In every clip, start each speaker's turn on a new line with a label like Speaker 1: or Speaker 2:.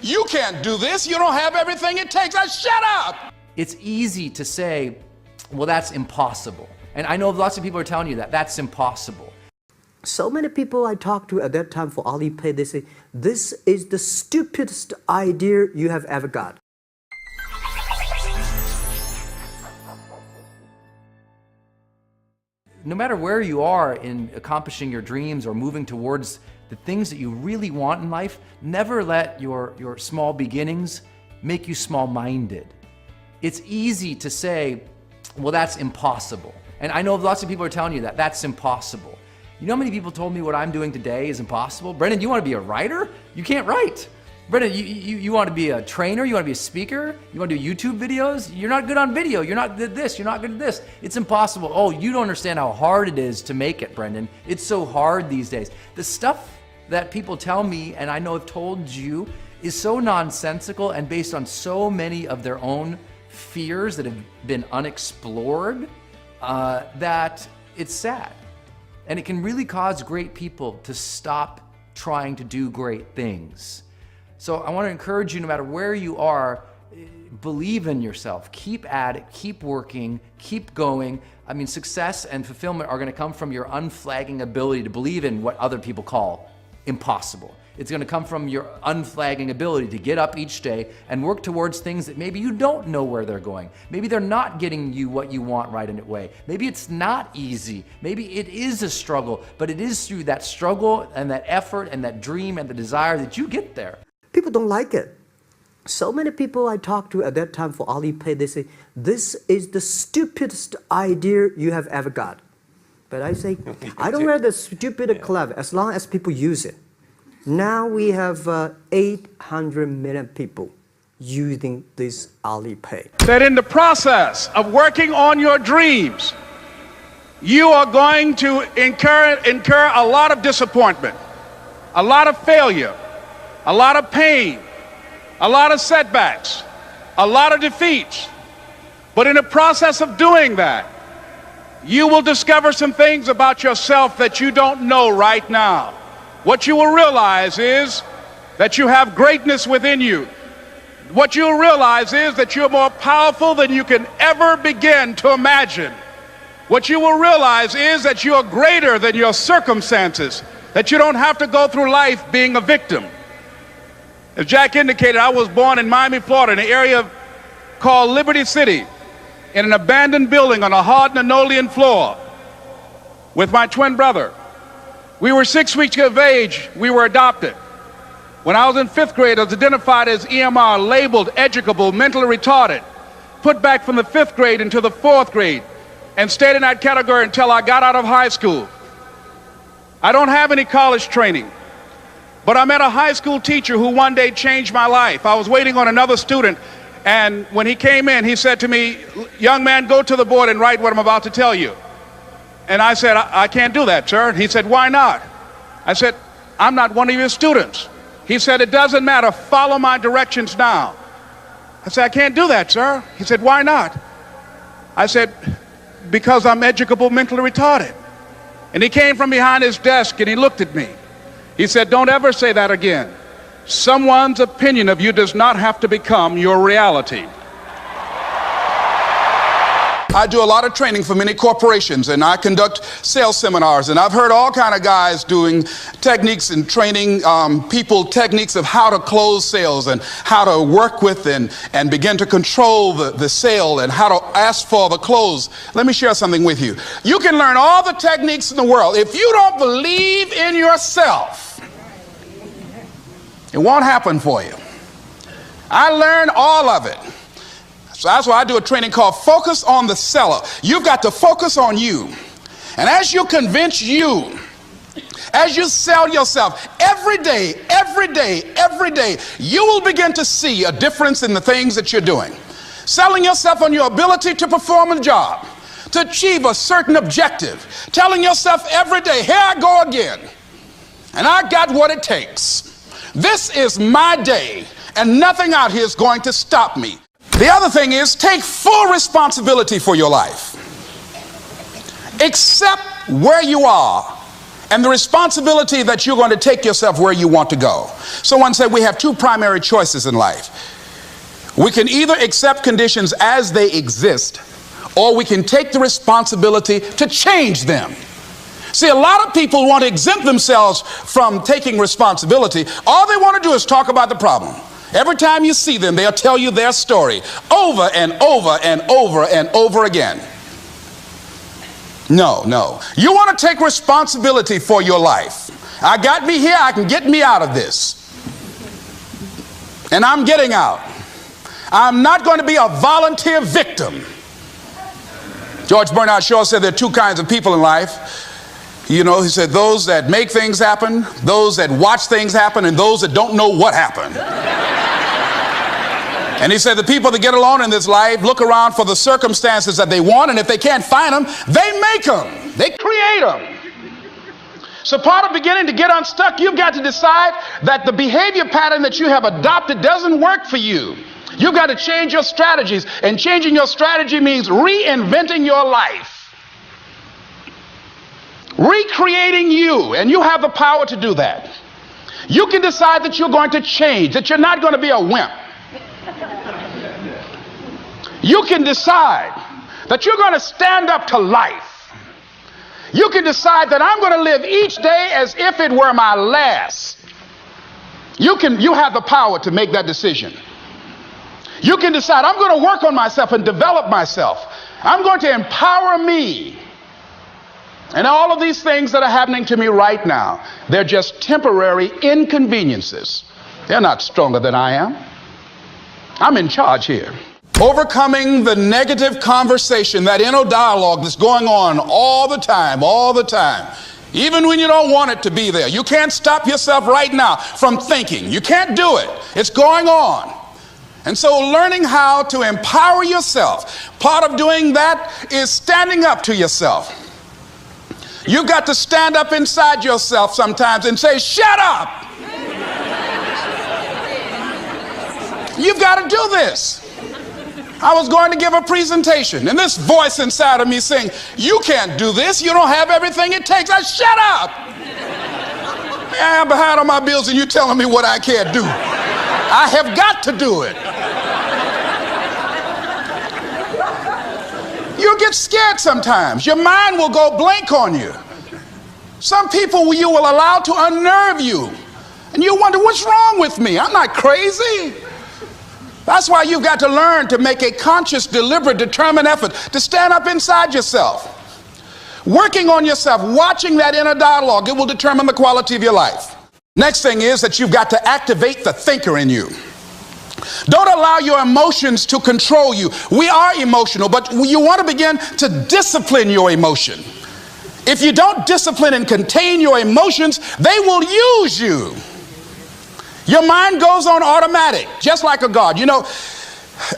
Speaker 1: You can't do this. You don't have everything it takes. Shut up.
Speaker 2: It's easy to say, well, that's impossible. And I know lots of people are telling you that that's impossible.
Speaker 3: So many people I talked to at that time for Alipay, they say, this is the stupidest idea you have ever got.
Speaker 2: No matter where you are in accomplishing your dreams or moving towards the things that you really want in life, never let your small beginnings make you small-minded. It's easy to say, well, that's impossible. And I know lots of people are telling you that that's impossible. You know how many people told me what I'm doing today is impossible? Brendan, you want to be a writer? You can't write. Brendan, you want to be a trainer? You want to be a speaker? You want to do YouTube videos? You're not good on video. You're not good at this. You're not good at this. It's impossible. Oh, you don't understand how hard it is to make it, Brendan. It's so hard these days. The stuff that people tell me, and I know I've told you, is so nonsensical and based on so many of their own fears that have been unexplored that it's sad. And it can really cause great people to stop trying to do great things. So I want to encourage you, no matter where you are, believe in yourself. Keep at it, keep working, keep going. I mean, success and fulfillment are going to come from your unflagging ability to believe in what other people call impossible. It's going to come from your unflagging ability to get up each day and work towards things that maybe you don't know where they're going. Maybe they're not getting you what you want right away. Maybe it's not easy. Maybe it is a struggle, but it is through that struggle and that effort and that dream and the desire that you get there.
Speaker 3: People don't like it. So many people I talked to at that time for Alipay, they say, this is the stupidest idea you have ever got. But I say, I don't know the stupid or clever, as long as people use it. Now we have 800 million people using this Alipay.
Speaker 4: That in the process of working on your dreams, you are going to incur a lot of disappointment, a lot of failure, a lot of pain, a lot of setbacks, a lot of defeats. But in the process of doing that, you will discover some things about yourself that you don't know right now. What you will realize is that you have greatness within you. What you'll realize is that you're more powerful than you can ever begin to imagine. What you will realize is that you're greater than your circumstances, that you don't have to go through life being a victim. As Jack indicated, I was born in Miami, Florida, in an area called Liberty City, in an abandoned building on a hard linoleum floor with my twin brother. We were 6 weeks of age. We were adopted. When I was in 5th grade, I was identified as EMR, labeled educable, mentally retarded, put back from the 5th grade into the 4th grade, and stayed in that category until I got out of high school. I don't have any college training, but I met a high school teacher who one day changed my life. I was waiting on another student, and when he came in, he said to me, "Young man, go to the board and write what I'm about to tell you." And I said, I can't do that, sir. He said, "Why not?" I said, "I'm not one of your students." He said, "It doesn't matter. Follow my directions now." I said, "I can't do that, sir." He said, "Why not?" I said, "Because I'm educable, mentally retarded." And he came from behind his desk and he looked at me. He said, "Don't ever say that again. Someone's opinion of you does not have to become your reality."
Speaker 1: I do a lot of training for many corporations, and I conduct sales seminars, and I've heard all kind of guys doing techniques and training people techniques of how to close sales and how to work with and begin to control the sale and how to ask for the close. Let me share something with you. You can learn all the techniques in the world. If you don't believe in yourself, it won't happen for you. I learned all of it. So that's why I do a training called Focus on the Seller. You've got to focus on you. And as you convince you, as you sell yourself every day, you will begin to see a difference in the things that you're doing. Selling yourself on your ability to perform a job, to achieve a certain objective. Telling yourself every day, here I go again. And I got what it takes. This is my day, and nothing out here is going to stop me. The other thing is, take full responsibility for your life. Accept where you are and the responsibility that you're going to take yourself where you want to go. Someone said we have two primary choices in life. We can either accept conditions as they exist, or we can take the responsibility to change them. See, a lot of people want to exempt themselves from taking responsibility. All they want to do is talk about the problem. Every time you see them, they'll tell you their story over and over and over and over again. No, no. You want to take responsibility for your life. I got me here, I can get me out of this. And I'm getting out. I'm not going to be a volunteer victim. George Bernard Shaw said there are two kinds of people in life. You know, he said those that make things happen, those that watch things happen, and those that don't know what happened. And he said the people that get along in this life look around for the circumstances that they want, and if they can't find them, they make them. They create them. So part of beginning to get unstuck, you've got to decide that the behavior pattern that you have adopted doesn't work for you. You've got to change your strategies, and changing your strategy means reinventing your life. Recreating you, and you have the power to do that. You can decide that you're going to change, that you're not going to be a wimp. You can decide that you're going to stand up to life. You can decide that I'm going to live each day as if it were my last. You have the power to make that decision. You can decide I'm going to work on myself and develop myself. I'm going to empower me. And all of these things that are happening to me right now, they're just temporary inconveniences. They're not stronger than I am. I'm in charge here. Overcoming the negative conversation, that inner dialogue that's going on all the time, even when you don't want it to be there. You can't stop yourself right now from thinking. You can't do it. It's going on. And so learning how to empower yourself, part of doing that is standing up to yourself. You've got to stand up inside yourself sometimes and say, shut up. You've got to do this. I was going to give a presentation, and this voice inside of me saying, you can't do this. You don't have everything it takes. I shut up. I'm behind on my bills, and you're telling me what I can't do. I have got to do it. You'll get scared sometimes. Your mind will go blank on you. Some people you will allow to unnerve you, and you wonder, what's wrong with me? I'm not crazy. That's why you've got to learn to make a conscious, deliberate, determined effort to stand up inside yourself. Working on yourself, watching that inner dialogue, it will determine the quality of your life. Next thing is that you've got to activate the thinker in you. Don't allow your emotions to control you. We are emotional, but you want to begin to discipline your emotion. If you don't discipline and contain your emotions, they will use you. Your mind goes on automatic, just like a God. You know,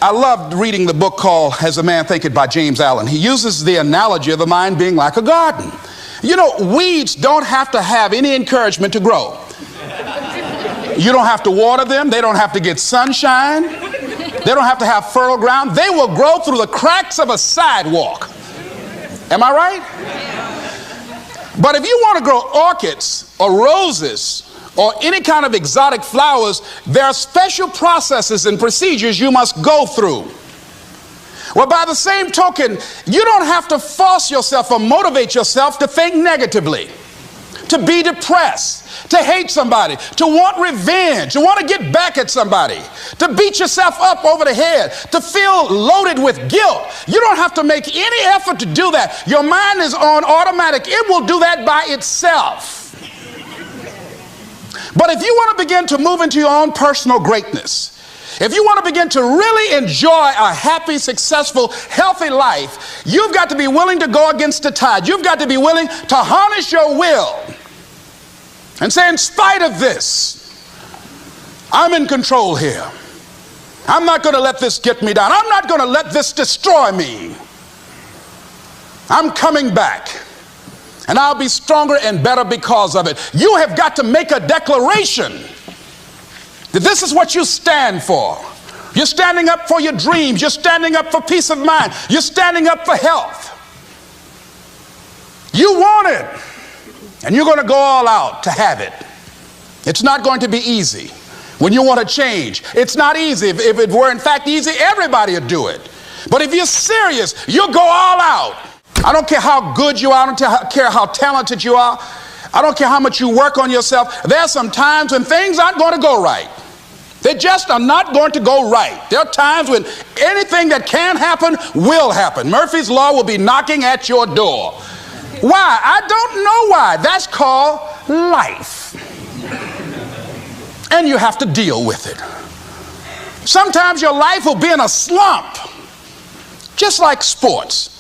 Speaker 1: I loved reading the book called As a Man Thinketh by James Allen. He uses the analogy of the mind being like a garden. You know, weeds don't have to have any encouragement to grow. You don't have to water them. They don't have to get sunshine. They don't have to have fertile ground. They will grow through the cracks of a sidewalk. Am I right? But if you want to grow orchids or roses or any kind of exotic flowers, there are special processes and procedures you must go through. Well, by the same token, you don't have to force yourself or motivate yourself to think negatively, to be depressed, to hate somebody, to want revenge, to want to get back at somebody, to beat yourself up over the head, to feel loaded with guilt. You don't have to make any effort to do that. Your mind is on automatic. It will do that by itself. But if you want to begin to move into your own personal greatness, if you want to begin to really enjoy a happy, successful, healthy life, you've got to be willing to go against the tide. You've got to be willing to harness your will and say, in spite of this, I'm in control here. I'm not going to let this get me down. I'm not going to let this destroy me. I'm coming back. And I'll be stronger and better because of it. You have got to make a declaration that this is what you stand for. You're standing up for your dreams. You're standing up for peace of mind. You're standing up for health. You want it. And you're going to go all out to have it. It's not going to be easy. When you want to change, it's not easy. If it were in fact easy, everybody would do it. But if you're serious, you'll go all out. I don't care how good you are. I don't care how talented you are. I don't care how much you work on yourself. There are some times when things aren't going to go right. They just are not going to go right. There are times when anything that can happen will happen. Murphy's Law will be knocking at your door. Why? I don't know why. That's called life. And you have to deal with it. Sometimes your life will be in a slump, just like sports.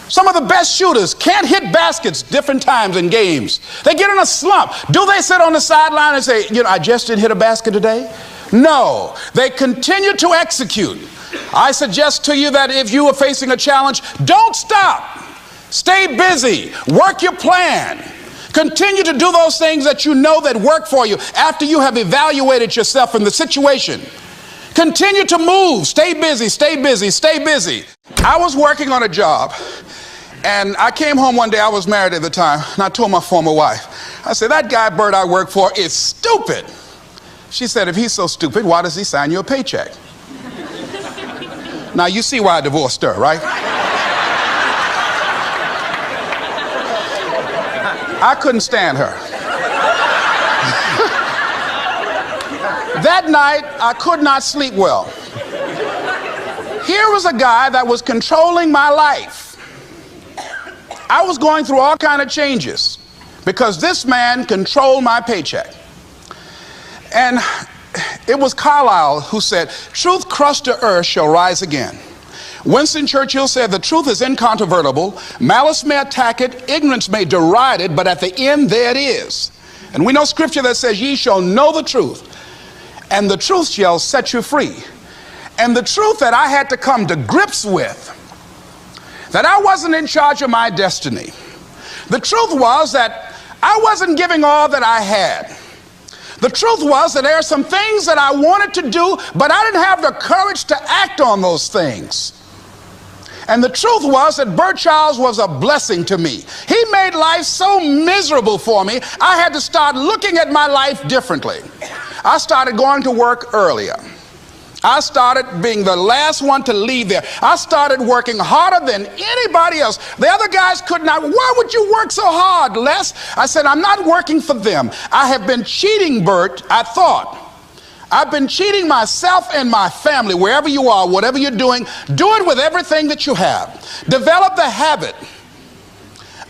Speaker 1: Some of the best shooters can't hit baskets different times in games. They get in a slump. Do they sit on the sideline and say, I just didn't hit a basket today? No, they continue to execute. I suggest to you that if you are facing a challenge, don't stop. Stay busy. Work your plan. Continue to do those things that you know that work for you after you have evaluated yourself in the situation. Continue to move. Stay busy, stay busy, stay busy. I was working on a job, and I came home one day. I was married at the time, and I told my former wife, I said, that guy Bert I work for is stupid. She said, if he's so stupid, why does he sign you a paycheck? Now, you see why I divorced her, right? I couldn't stand her. That night, I could not sleep well. Here was a guy that was controlling my life. I was going through all kinds of changes because this man controlled my paycheck. And it was Carlyle who said, truth crushed to earth shall rise again. Winston Churchill said, the truth is incontrovertible. Malice may attack it, ignorance may deride it, but at the end there it is. And we know scripture that says, ye shall know the truth, and the truth shall set you free. And the truth that I had to come to grips with, that I wasn't in charge of my destiny. The truth was that I wasn't giving all that I had. The truth was that there are some things that I wanted to do, but I didn't have the courage to act on those things. And the truth was that Bert Childs was a blessing to me. He made life so miserable for me, I had to start looking at my life differently. I started going to work earlier. I started being the last one to leave there. I started working harder than anybody else. The other guys could not. Why would you work so hard, Les? I said, I'm not working for them. I have been cheating, Bert, I thought. I've been cheating myself and my family. Wherever you are, whatever you're doing, do it with everything that you have. Develop the habit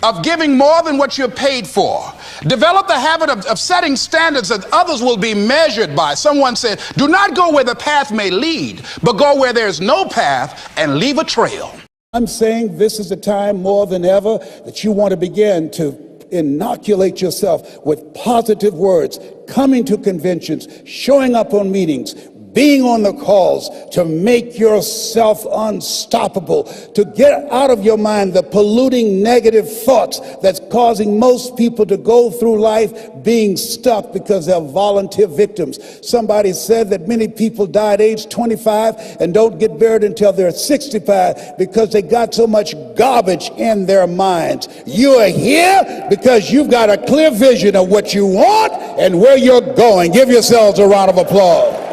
Speaker 1: of giving more than what you're paid for. Develop the habit of setting standards that others will be measured by. Someone said, do not go where the path may lead, but go where there's no path and leave a trail.
Speaker 5: I'm saying this is the time more than ever that you want to begin to inoculate yourself with positive words, coming to conventions, showing up on meetings, being on the calls, to make yourself unstoppable, to get out of your mind the polluting negative thoughts that's causing most people to go through life being stuck because they're volunteer victims. Somebody said that many people die at age 25 and don't get buried until they're 65 because they got so much garbage in their minds. You are here because you've got a clear vision of what you want and where you're going. Give yourselves a round of applause.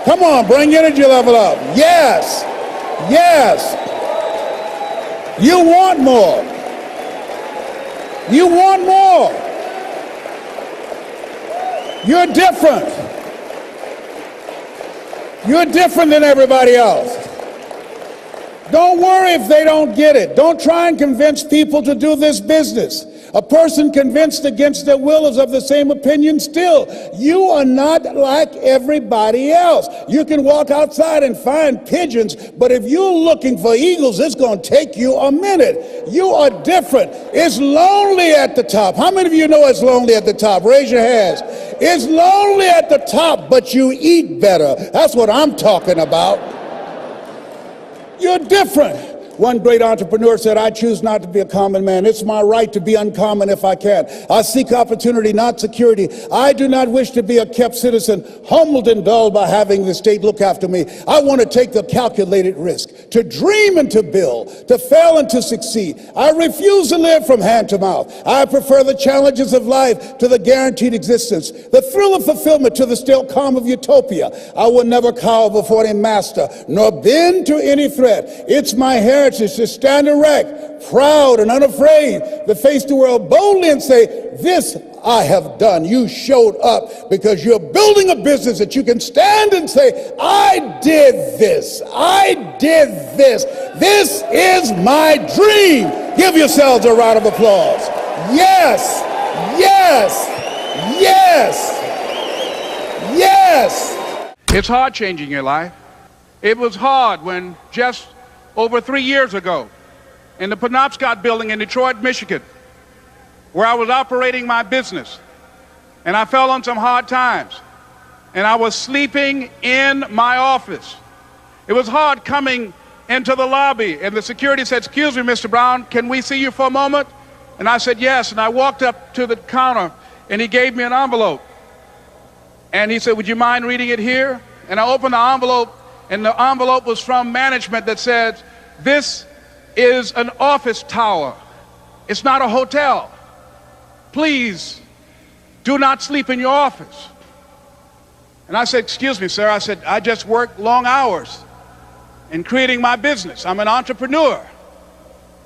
Speaker 5: Come on, bring your energy level up. Yes, yes. You want more. You want more. You're different. You're different than everybody else. Don't worry if they don't get it. Don't try and convince people to do this business. A person convinced against their will is of the same opinion still. You are not like everybody else. You can walk outside and find pigeons, but if you're looking for eagles, it's going to take you a minute. You are different. It's lonely at the top. How many of you know it's lonely at the top? Raise your hands. It's lonely at the top, but you eat better. That's what I'm talking about. You're different. One great entrepreneur said, I choose not to be a common man. It's my right to be uncommon if I can. I seek opportunity, not security. I do not wish to be a kept citizen, humbled and dulled by having the state look after me. I want to take the calculated risk, to dream and to build, to fail and to succeed. I refuse to live from hand to mouth. I prefer the challenges of life to the guaranteed existence, the thrill of fulfillment to the still calm of utopia. I will never cower before any master, nor bend to any threat. It's my heritage to stand erect, proud and unafraid, to face the world boldly and say, this I have done. You showed up because you're building a business that you can stand and say, I did this. I did this. This is my dream. Give yourselves a round of applause. Yes, yes, yes, yes.
Speaker 4: It's hard changing your life. It was hard when just over 3 years ago in the Penobscot building in Detroit, Michigan, where I was operating my business, and I fell on some hard times, and I was sleeping in my office. It was hard coming into the lobby, and the security said, excuse me, Mr. Brown, can we see you for a moment? And I said, yes, and I walked up to the counter, and he gave me an envelope, and he said, would you mind reading it here? And I opened the envelope, and the envelope was from management that said, this is an office tower. It's not a hotel. Please do not sleep in your office. And I said, excuse me, sir. I said, I just work long hours in creating my business. I'm an entrepreneur.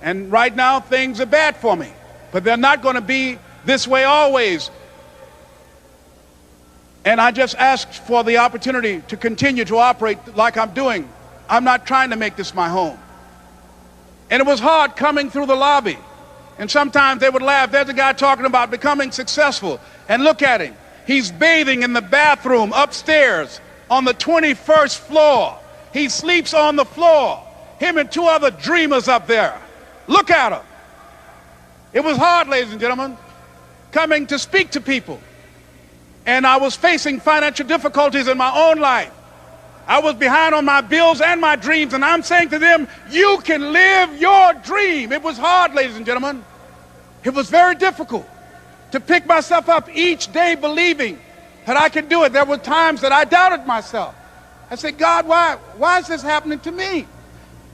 Speaker 4: And right now things are bad for me, but they're not going to be this way always. And I just asked for the opportunity to continue to operate like I'm doing. I'm not trying to make this my home. And it was hard coming through the lobby. And sometimes they would laugh. There's a guy talking about becoming successful. And look at him. He's bathing in the bathroom upstairs on the 21st floor. He sleeps on the floor. Him and 2 other dreamers up there. Look at him. It was hard, ladies and gentlemen, coming to speak to people. And I was facing financial difficulties in my own life. I was behind on my bills and my dreams, and I'm saying to them, you can live your dream. It was hard, ladies and gentlemen. It was very difficult to pick myself up each day believing that I could do it. There were times that I doubted myself. I said, God, why is this happening to me?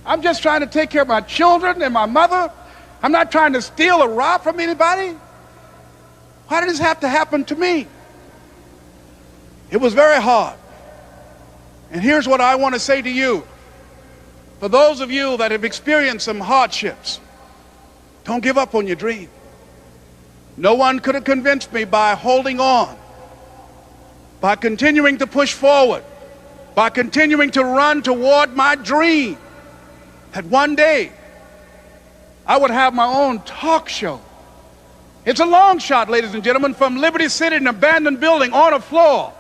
Speaker 4: I'm just trying to take care of my children and my mother. I'm not trying to steal or rob from anybody. Why did this have to happen to me? It was very hard. And here's what I want to say to you. For those of you that have experienced some hardships, don't give up on your dream. No one could have convinced me by holding on, by continuing to push forward, by continuing to run toward my dream, that one day I would have my own talk show. It's a long shot, ladies and gentlemen, from Liberty City, an abandoned building on a floor,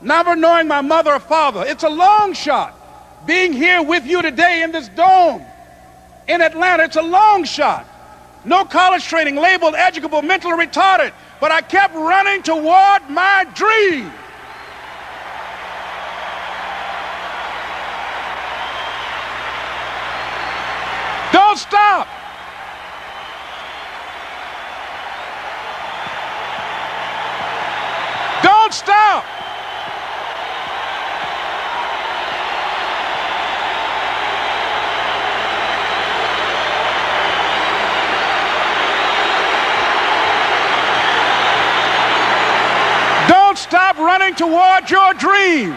Speaker 4: never knowing my mother or father. It's a long shot. Being here with you today in this dome in Atlanta, it's a long shot. No college training, labeled educable, mentally retarded, but I kept running toward my dream. Don't stop. Don't stop. Don't stop running toward your dream.